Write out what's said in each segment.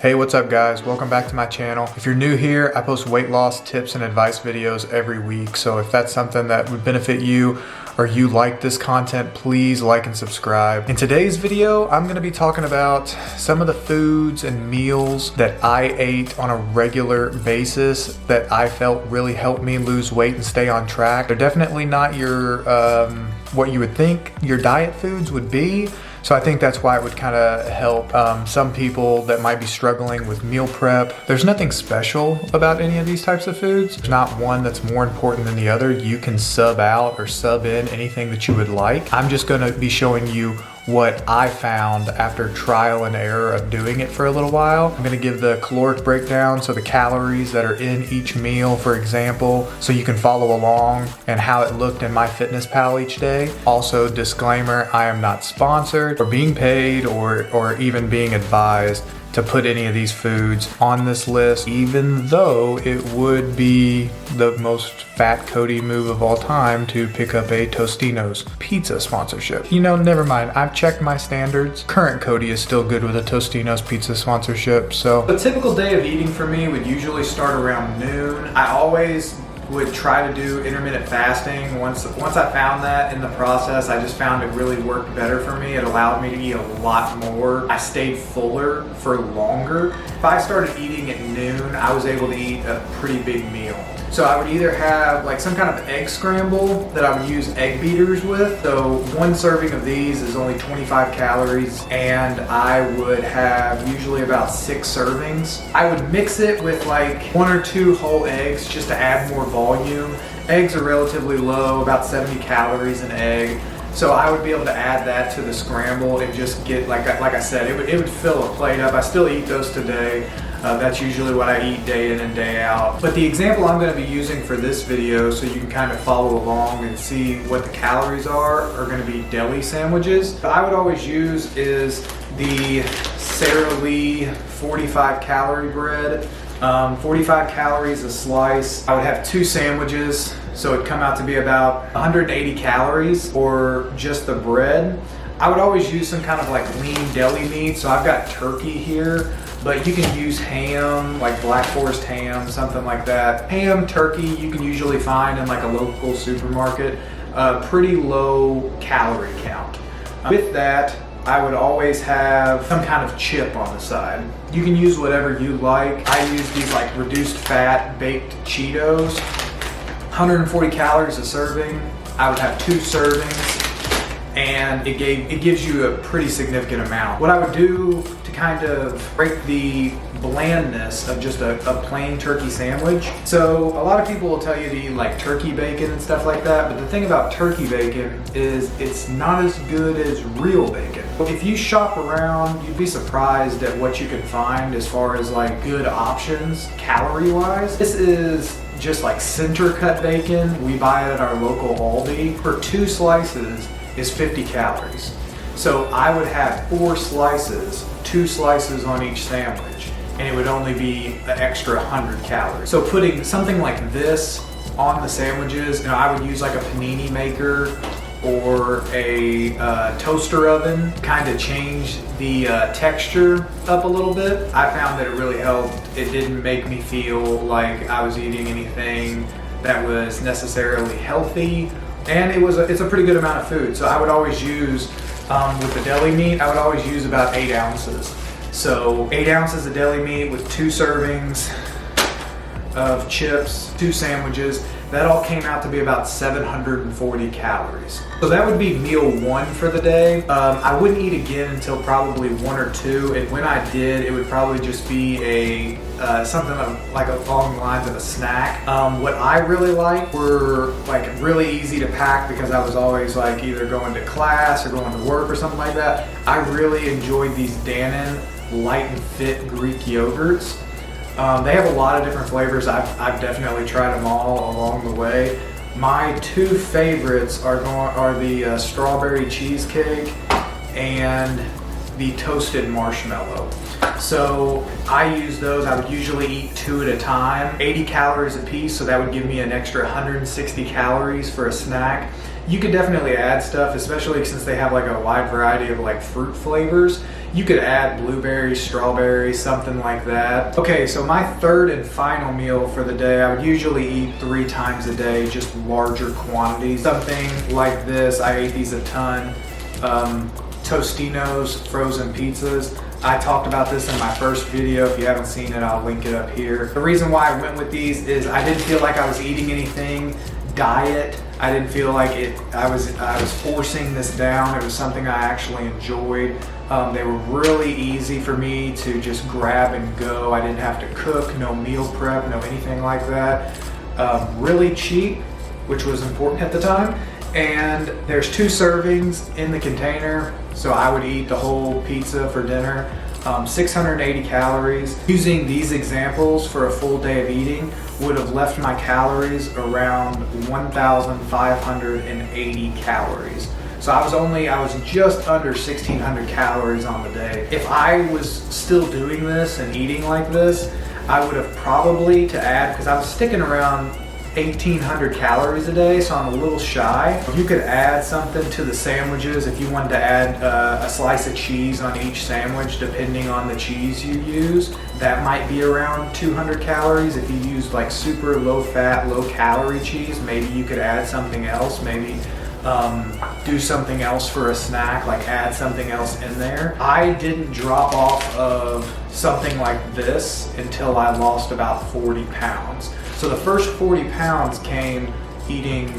Hey, what's up guys? Welcome back to my channel. If you're new here, I post weight loss tips and advice videos every week. So if that's something that would benefit you or you like this content, please like and subscribe. In today's video, I'm gonna be talking about some of the foods and meals that I ate on a regular basis that I felt really helped me lose weight and stay on track. They're definitely not your, what you would think your diet foods would be. So I think that's why it would kind of help some people that might be struggling with meal prep. There's nothing special about any of these types of foods. There's not one that's more important than the other. You can sub out or sub in anything that you would like. I'm just gonna be showing you what I found after trial and error of doing it for a little while. I'm gonna give the caloric breakdown, so the calories that are in each meal, for example, so you can follow along and how it looked in MyFitnessPal each day. Also, disclaimer, I am not sponsored or being paid or even being advised to put any of these foods on this list, even though it would be the most fat Cody move of all time to pick up a Tostino's pizza sponsorship. You know, never mind, I've checked my standards. Current Cody is still good with a Tostino's pizza sponsorship, so. A typical day of eating for me would usually start around noon. I always would try to do intermittent fasting. Once I found that in the process, I just found it really worked better for me. It allowed me to eat a lot more. I stayed fuller for longer. If I started eating at noon, I was able to eat a pretty big meal. So I would either have like some kind of egg scramble that I would use egg beaters with. So one serving of these is only 25 calories, and I would have usually about 6 servings. I would mix it with like 1 or 2 whole eggs just to add more volume. Eggs are relatively low, about 70 calories an egg. So I would be able to add that to the scramble and just get, like I said, it would fill a plate up. I still eat those today. That's usually what I eat day in and day out. But the example I'm going to be using for this video, so you can kind of follow along and see what the calories are going to be deli sandwiches. What I would always use is the Sara Lee 45 calorie bread. 45 calories a slice. I would have 2 sandwiches, so it'd come out to be about 180 calories, or just the bread. I would always use some kind of like lean deli meat, so I've got turkey here, but you can use ham, like Black Forest ham, something like that. Ham, turkey, you can usually find in like a local supermarket. Pretty low calorie count. With that, I would always have some kind of chip on the side. You can use whatever you like. I use these like reduced fat baked Cheetos. 140 calories a serving. I would have 2 servings, and it gives you a pretty significant amount. What I would do to kind of break the blandness of just a plain turkey sandwich. So a lot of people will tell you to eat like turkey bacon and stuff like that, but the thing about turkey bacon is it's not as good as real bacon. If you shop around, you'd be surprised at what you can find as far as like good options calorie wise. This is just like center cut bacon. We buy it at our local Aldi. For 2 slices is 50 calories. So I would have 4 slices, 2 slices on each sandwich, and it would only be an extra 100 calories. So putting something like this on the sandwiches, I would use like a panini maker or a toaster oven, kind of change the texture up a little bit. I found that it really helped. It didn't make me feel like I was eating anything that was necessarily healthy, and it's a pretty good amount of food. So I would always use, with the deli meat, I would always use about 8 ounces. So 8 ounces of deli meat with 2 servings of chips, 2 sandwiches. That all came out to be about 740 calories. So that would be meal 1 for the day. I wouldn't eat again until probably 1 or 2, and when I did, it would probably just be a something like along the lines of a snack. What I really liked were like really easy to pack, because I was always like either going to class or going to work or something like that. I really enjoyed these Dannon Light and Fit Greek yogurts. They have a lot of different flavors. I've definitely tried them all along the way. My 2 favorites are the strawberry cheesecake and the toasted marshmallow. So I use those. I would usually eat 2 at a time, 80 calories a piece, so that would give me an extra 160 calories for a snack. You could definitely add stuff, especially since they have like a wide variety of like fruit flavors. You could add blueberries, strawberries, something like that. Okay, so my third and final meal for the day, I would usually eat 3 times a day, just larger quantities. Something like this, I ate these a ton. Tostinos, frozen pizzas. I talked about this in my first video. If you haven't seen it, I'll link it up here. The reason why I went with these is I didn't feel like I was eating anything diet. I didn't feel like I was forcing this down. It was something I actually enjoyed. They were really easy for me to just grab and go. I didn't have to cook, no meal prep, no anything like that. Really cheap, which was important at the time. And there's 2 servings in the container, so I would eat the whole pizza for dinner. 680 calories. Using these examples for a full day of eating would have left my calories around 1,580 calories. So I was just under 1,600 calories on the day. If I was still doing this and eating like this, I would have probably, to add, because I was sticking around 1,800 calories a day, so I'm a little shy. You could add something to the sandwiches if you wanted to add a slice of cheese on each sandwich, depending on the cheese you use. That might be around 200 calories. If you use like super low fat, low calorie cheese, maybe you could add something else, maybe do something else for a snack, like add something else in there. I didn't drop off of something like this until I lost about 40 pounds. So the first 40 pounds came eating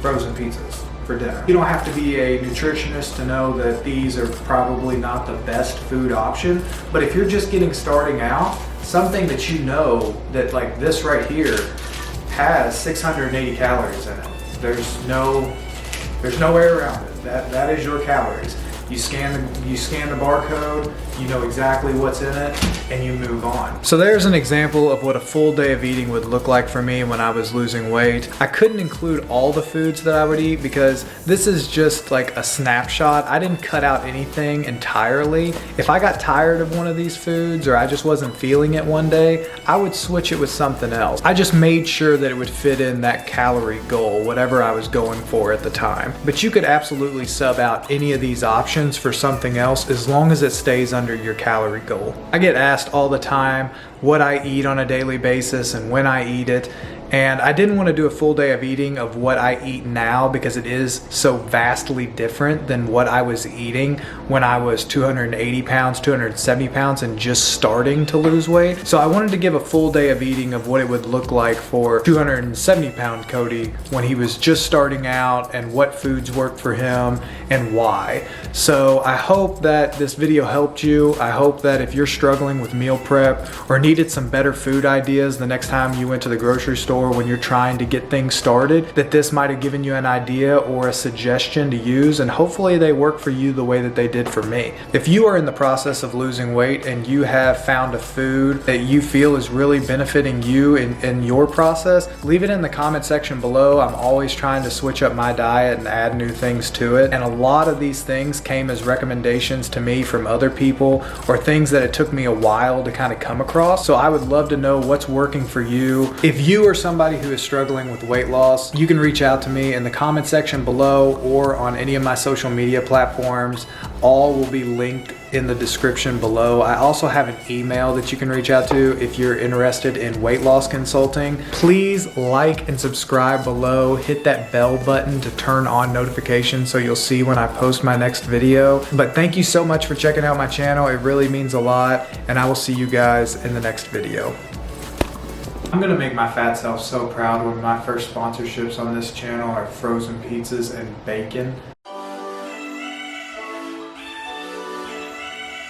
frozen pizzas for dinner. You don't have to be a nutritionist to know that these are probably not the best food option, but if you're just starting out, something that you know that like this right here has 680 calories in it. There's no way around it. That is your calories. You scan the barcode, you know exactly what's in it, and you move on. So there's an example of what a full day of eating would look like for me when I was losing weight. I couldn't include all the foods that I would eat because this is just like a snapshot. I didn't cut out anything entirely. If I got tired of one of these foods or I just wasn't feeling it one day, I would switch it with something else. I just made sure that it would fit in that calorie goal, whatever I was going for at the time. But you could absolutely sub out any of these options for something else as long as it stays under your calorie goal. I get asked all the time what I eat on a daily basis and when I eat it. And I didn't want to do a full day of eating of what I eat now because it is so vastly different than what I was eating when I was 280 pounds, 270 pounds and just starting to lose weight. So I wanted to give a full day of eating of what it would look like for 270 pound Cody when he was just starting out and what foods worked for him and why. So I hope that this video helped you. I hope that if you're struggling with meal prep or needed some better food ideas the next time you went to the grocery store when you're trying to get things started, that this might have given you an idea or a suggestion to use, and hopefully they work for you the way that they did for me. If you are in the process of losing weight and you have found a food that you feel is really benefiting you in your process, leave it in the comment section below. I'm always trying to switch up my diet and add new things to it, and a lot of these things came as recommendations to me from other people or things that it took me a while to kind of come across. So I would love to know what's working for you. If you are somebody who is struggling with weight loss, you can reach out to me in the comment section below or on any of my social media platforms. All will be linked in the description below. I also have an email that you can reach out to if you're interested in weight loss consulting. Please like and subscribe below. Hit that bell button to turn on notifications so you'll see when I post my next video. But thank you so much for checking out my channel. It really means a lot, and I will see you guys in the next video. I'm gonna make my fat self so proud when my first sponsorships on this channel are frozen pizzas and bacon.